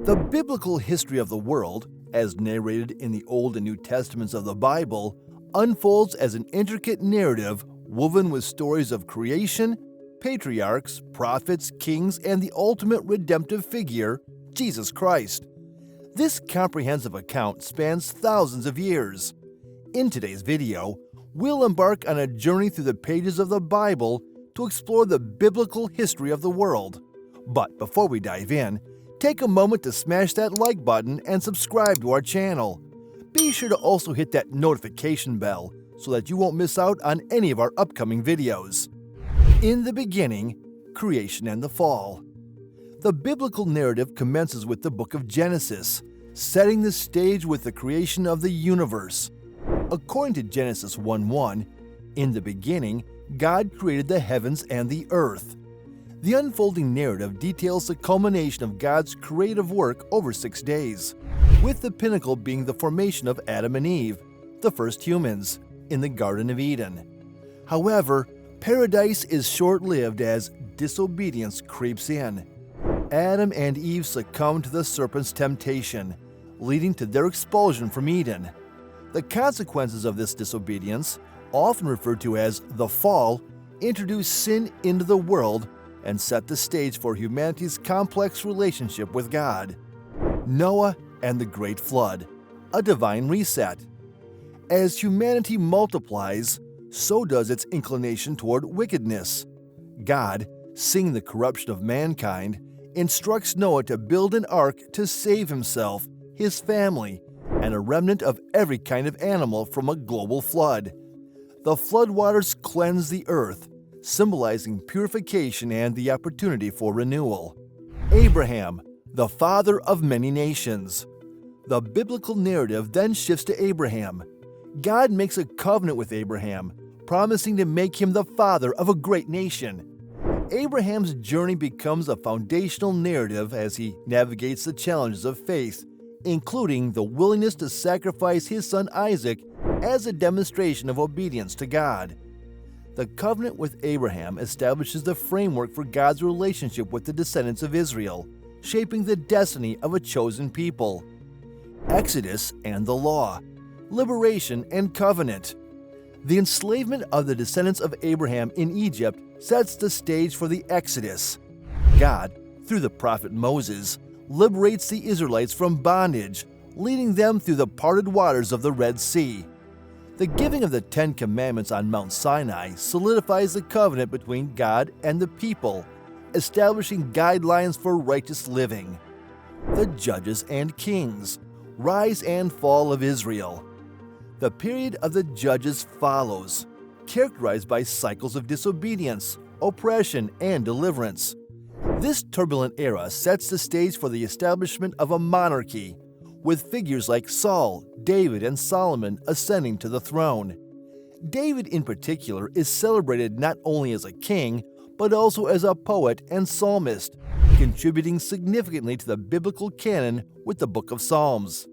The biblical history of the world, as narrated in the Old and New Testaments of the Bible, unfolds as an intricate narrative woven with stories of creation, patriarchs, prophets, kings, and the ultimate redemptive figure, Jesus Christ. This comprehensive account spans thousands of years. In today's video, we'll embark on a journey through the pages of the Bible to explore the biblical history of the world. But before we dive in, take a moment to smash that like button and subscribe to our channel. Be sure to also hit that notification bell so that you won't miss out on any of our upcoming videos. In the beginning, creation and the fall. The biblical narrative commences with the book of Genesis, setting the stage with the creation of the universe. According to Genesis 1:1, in the beginning, God created the heavens and the earth. The unfolding narrative details the culmination of God's creative work over 6 days, with the pinnacle being the formation of Adam and Eve, the first humans, in the Garden of Eden. However, paradise is short-lived as disobedience creeps in. Adam and Eve succumb to the serpent's temptation, leading to their expulsion from Eden. The consequences of this disobedience, often referred to as the fall, introduce sin into the world and set the stage for humanity's complex relationship with God. Noah and the Great Flood, a divine reset. As humanity multiplies, so does its inclination toward wickedness. God, seeing the corruption of mankind, instructs Noah to build an ark to save himself, his family, and a remnant of every kind of animal from a global flood. The floodwaters cleanse the earth, symbolizing purification and the opportunity for renewal. Abraham, the father of many nations. The biblical narrative then shifts to Abraham. God makes a covenant with Abraham, promising to make him the father of a great nation. Abraham's journey becomes a foundational narrative as he navigates the challenges of faith, including the willingness to sacrifice his son Isaac as a demonstration of obedience to God. The covenant with Abraham establishes the framework for God's relationship with the descendants of Israel, shaping the destiny of a chosen people. Exodus and the law, liberation and covenant. The enslavement of the descendants of Abraham in Egypt sets the stage for the Exodus. God, through the prophet Moses, liberates the Israelites from bondage, leading them through the parted waters of the Red Sea. The giving of the Ten Commandments on Mount Sinai solidifies the covenant between God and the people, establishing guidelines for righteous living. The Judges and Kings, rise and fall of Israel. The period of the Judges follows, characterized by cycles of disobedience, oppression, and deliverance. This turbulent era sets the stage for the establishment of a monarchy, with figures like Saul, David, and Solomon ascending to the throne. David in particular is celebrated not only as a king, but also as a poet and psalmist, contributing significantly to the biblical canon with the Book of Psalms.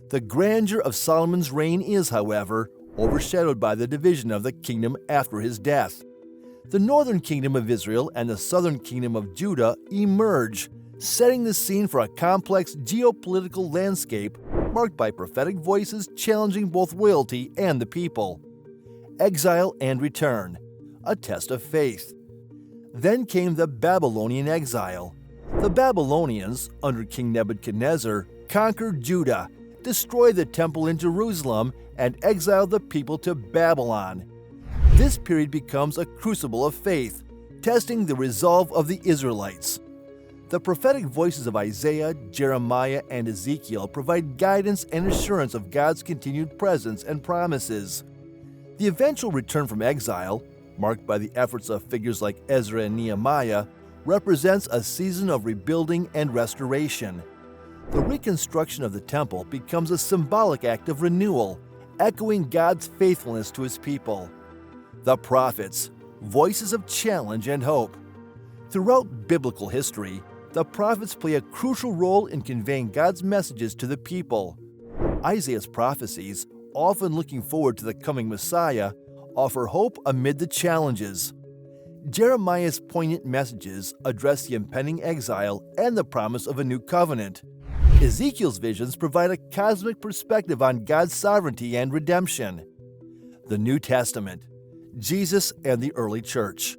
The grandeur of Solomon's reign is, however, overshadowed by the division of the kingdom after his death. The northern kingdom of Israel and the southern kingdom of Judah emerge, setting the scene for a complex geopolitical landscape marked by prophetic voices challenging both royalty and the people. Exile and return, a test of faith. Then came the Babylonian exile. The Babylonians, under King Nebuchadnezzar, conquered Judah, destroyed the temple in Jerusalem, and exiled the people to Babylon. This period becomes a crucible of faith, testing the resolve of the Israelites. The prophetic voices of Isaiah, Jeremiah, and Ezekiel provide guidance and assurance of God's continued presence and promises. The eventual return from exile, marked by the efforts of figures like Ezra and Nehemiah, represents a season of rebuilding and restoration. The reconstruction of the temple becomes a symbolic act of renewal, echoing God's faithfulness to his people. The prophets, voices of challenge and hope. Throughout biblical history, the prophets play a crucial role in conveying God's messages to the people. Isaiah's prophecies, often looking forward to the coming Messiah, offer hope amid the challenges. Jeremiah's poignant messages address the impending exile and the promise of a new covenant. Ezekiel's visions provide a cosmic perspective on God's sovereignty and redemption. The New Testament, Jesus and the early church.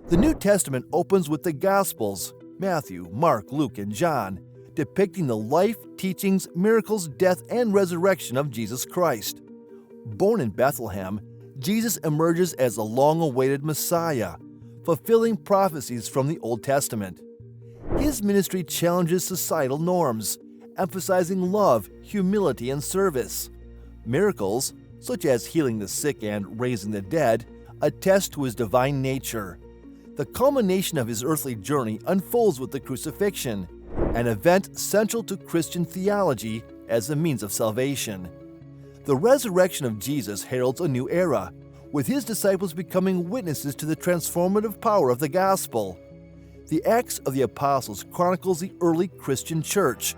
The New Testament opens with the Gospels, Matthew, Mark, Luke, and John, depicting the life, teachings, miracles, death, and resurrection of Jesus Christ. Born in Bethlehem, Jesus emerges as the long-awaited Messiah, fulfilling prophecies from the Old Testament. His ministry challenges societal norms, emphasizing love, humility, and service. Miracles, such as healing the sick and raising the dead, attest to his divine nature. The culmination of his earthly journey unfolds with the crucifixion, an event central to Christian theology as a means of salvation. The resurrection of Jesus heralds a new era, with his disciples becoming witnesses to the transformative power of the gospel. The Acts of the Apostles chronicles the early Christian church,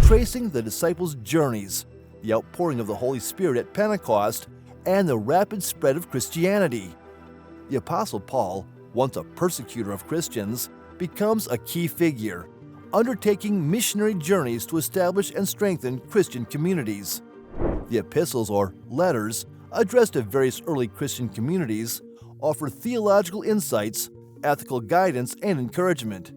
tracing the disciples' journeys, the outpouring of the Holy Spirit at Pentecost, and the rapid spread of Christianity. The Apostle Paul, once a persecutor of Christians, becomes a key figure, undertaking missionary journeys to establish and strengthen Christian communities. The epistles, or letters, addressed to various early Christian communities, offer theological insights, ethical guidance, and encouragement.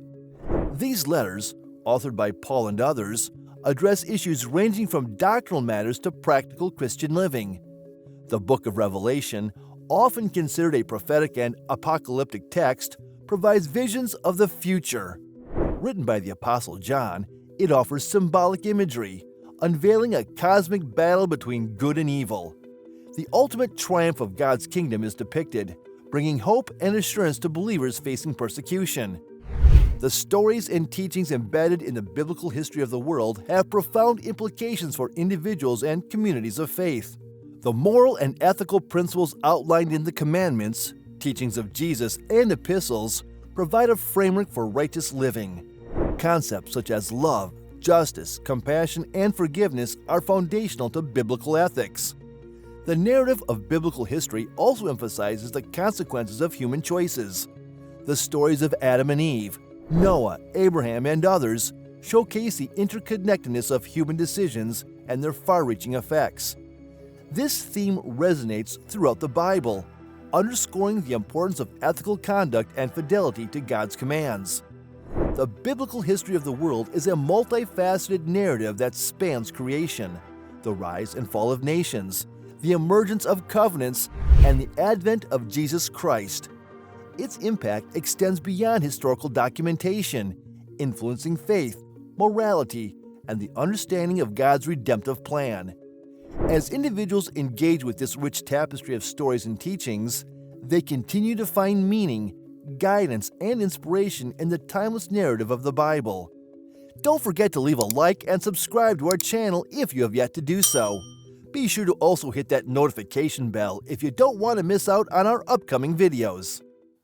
These letters, authored by Paul and others, address issues ranging from doctrinal matters to practical Christian living. The Book of Revelation, often considered a prophetic and apocalyptic text, provides visions of the future. Written by the Apostle John, it offers symbolic imagery, unveiling a cosmic battle between good and evil. The ultimate triumph of God's kingdom is depicted, bringing hope and assurance to believers facing persecution. The stories and teachings embedded in the biblical history of the world have profound implications for individuals and communities of faith. The moral and ethical principles outlined in the commandments, teachings of Jesus, and epistles provide a framework for righteous living. Concepts such as love, justice, compassion, and forgiveness are foundational to biblical ethics. The narrative of biblical history also emphasizes the consequences of human choices. The stories of Adam and Eve, Noah, Abraham, and others showcase the interconnectedness of human decisions and their far-reaching effects. This theme resonates throughout the Bible, underscoring the importance of ethical conduct and fidelity to God's commands. The biblical history of the world is a multifaceted narrative that spans creation, the rise and fall of nations, the emergence of covenants, and the advent of Jesus Christ. Its impact extends beyond historical documentation, influencing faith, morality, and the understanding of God's redemptive plan. As individuals engage with this rich tapestry of stories and teachings, they continue to find meaning, guidance, and inspiration in the timeless narrative of the Bible. Don't forget to leave a like and subscribe to our channel if you have yet to do so. Be sure to also hit that notification bell if you don't want to miss out on our upcoming videos.